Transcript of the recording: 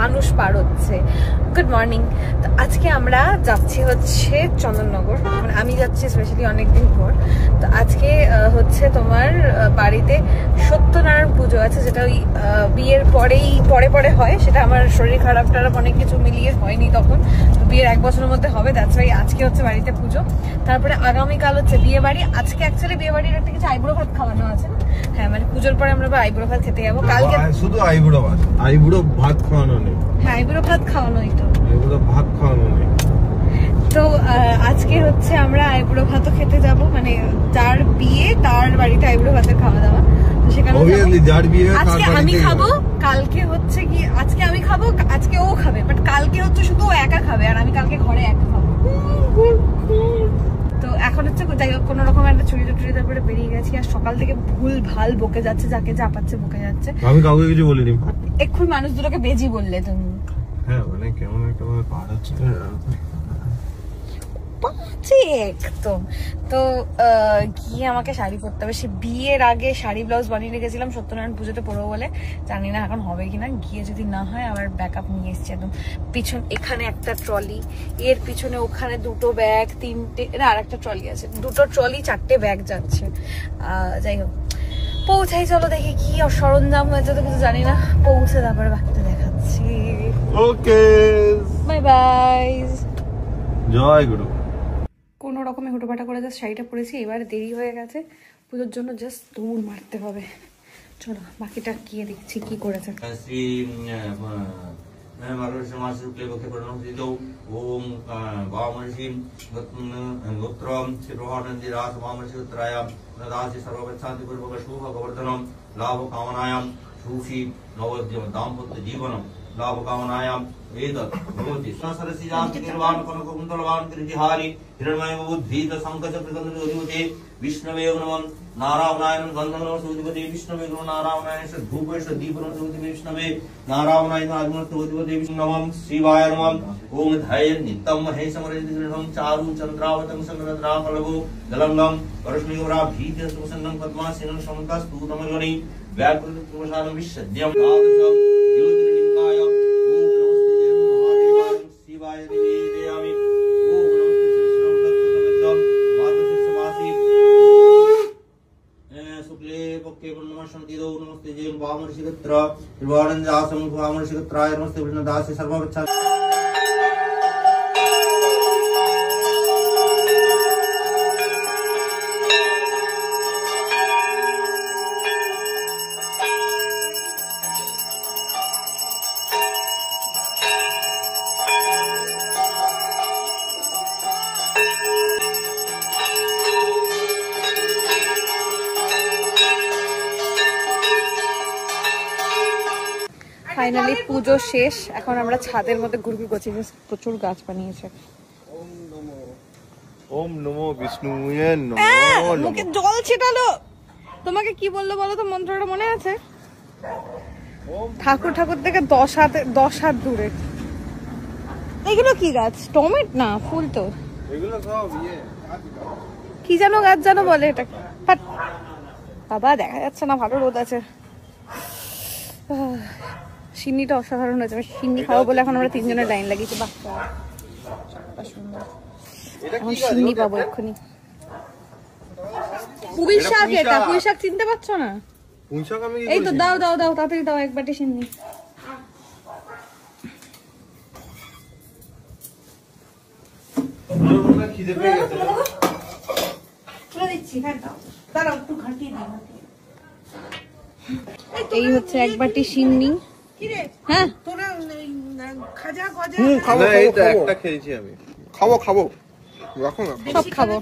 মানুষ পার হচ্ছে। Good morning. তো আজকে আমরা যাচ্ছি হচ্ছে চন্দননগর, মানে আমি যাচ্ছি স্পেশালি অনেকদিন পর। তো আজকে হচ্ছে তোমার বাড়িতে সত্যনারায়ণ পুজো আছে, যেটা ওই বিয়ের পরে হয়। সেটা আমার শরীর খারাপ টারাপ অনেক কিছু মিলিয়ে হয়নি তখন, তো বিয়ের 1 বছরের মধ্যে হবে। দ্যাটস ওয়াই আজকে হচ্ছে বাড়িতে পুজো। তারপরে আগামীকাল হচ্ছে বিয়ে বাড়ি। আজকে অ্যাকচুয়ালি বিয়ে বাড়ির একটা কিছু আইবুড়ো ভাত খাওয়ানো আছে। হ্যাঁ, মানে পুজোর পরে আমরা আইবুড়ো ভাত খেতে যাবো কালকে। শুধু আইবুড়ো ভাত খাওয়ানো নেই। হ্যাঁ, আইবুড়ো ভাত খাওয়ানোই তো, আইবুড়ো ভাত খাওয়ানো নেই। তো আজকে হচ্ছে আমরা আইবুড়ো ভাতও খেতে যাব, মানে যার বিয়ে তার বাড়িতে আইবুড়ো ভাতের খাওয়া দাওয়া। তো সেখানে আজকে আমি খাবো, কালকে হচ্ছে কি আজকে আমি খাবো, আজকে ও খাবে, বাট কালকে হচ্ছে শুধু ও একা খাবে, আর আমি কালকে ঘরে একা খাবো। তো এখন হচ্ছে যাই হোক কোনো রকম একটা চুড়িদার পরে বেরিয়ে গেছি, আর সকাল থেকে ভুল ভাল বকে যাচ্ছে, যাকে যা পাচ্ছে বকে যাচ্ছে। আমি কাউকে কিছু বলিনি। এক্ষুনি মানুষ দুটোকে বেজি বললে তুমি। হ্যাঁ, মানে কেমন একটা ভাবে পার হচ্ছে একদম। তো গিয়ে আমাকে শাড়ি পরতে হবে। সে বিয়ের আগে শাড়ি ব্লাউজ বানিয়ে রেখেছিলাম সত্যনারায়ণ পুজোতে পরবো বলে, জানি না এখন হবে কিনা। গিয়ে যদি না হয় আবার ব্যাকআপ নিয়ে এসছি একদম। পিছন এখানে একটা ট্রলি, এর পিছনে ওখানে 2টো ব্যাগ, 3টে না আর একটা ট্রলি আছে, 2টো ট্রলি 4টে ব্যাগ যাচ্ছে। যাই হোক পৌঁছাই, চলো দেখি কি সরঞ্জাম হয়েছে তো কিছু জানি না। পৌঁছে তারপরে বাকিটা দেখাচ্ছি। ওকে, বাই বাই। জয় গুরু। কোনো রকমে হুটোপাটা করে জাস্ট শাড়িটা পরেছি, এবার দেরি হয়ে গেছে পুজোর জন্য, জাস্ট দৌড় মারতে হবে। চলো বাকিটা গিয়ে দেখছি কি করেছে। लाभ कामनायां एतत् भवति सरसि जाति निर्वाण कनककुंतलवान कृतिहारी हिरण्मय बुद्धीत संकचक्रगन्धोदिवते विष्णवे नमः नारायणाय गन्धं नमस्तुतिपते विष्णवे नमः नारायणाय धूपे दीपं नमस्तुतिपते विष्णवे नारायणाय नमस्तुतिपते विष्णु नमः शिवाय नमः ओम धैर्य नित्यं महेशमरिदृढं चारु चन्द्रावतं संगद्राकलभो जलंगं परश्मिगोरा भीत सुसन्नं पद्मासीनं समन्तस्तुतमगणि व्याकृत कुमशानं विशद्यं आदसं ज्योतिर्लिंगाय ओम नमस्ते महादेवाय शिवाय निवेदयामि ओम नमस्ते श्रीश्रवदत्तमिदं मातृशिष्यमासि शुक्ले पक्के पूर्णमशन्तिदो नमस्ते जयं वामर्षिगत्र त्रिवाणञ्जासं वामर्षिगत्राय नमस्ते विष्णुदासे सर्ववच्छा। ফাইনালি পুজো শেষ, এখন আমরা ছাদের মধ্যে ঘুরঘুর করছি, প্রচুর গাছ বানিয়েছে। ওম নমো বিষ্ণুয়ে নমো। মুখে জল ছিটালো। তোমাকে কি বললো বলো তো, মন্ত্রটা মনে আছে? ঠাকুর থেকে 10 হাত দূরে। এগুলো কি গাছ? টমেট না, ফুল তো। এগুলো সব কি জানো গাছ জানো বলে এটা? বাবা দেখা যাচ্ছে না, ভালো রোদ আছে। সিন্নিটা অসাধারণ হয়েছে। আমি সিন্নি খাবো বলে এখন আমরা 3 জনের লাইন লাগিয়েছি। বাহ সুন্দর। এখন সিন্নি পাবো এক্ষুনি। পুঁই শাক, এটা পুঁই শাক চিনতে পারছো না? এই তো দাও তাড়াতাড়ি দাও 1 বাটি সিন্নি। এই হচ্ছে 1 বাটি সিন্নি। হ্যাঁ খাজা গজা খাবো, একটা খেয়েছি আমি। খাবো রাখো না, সব খাবো।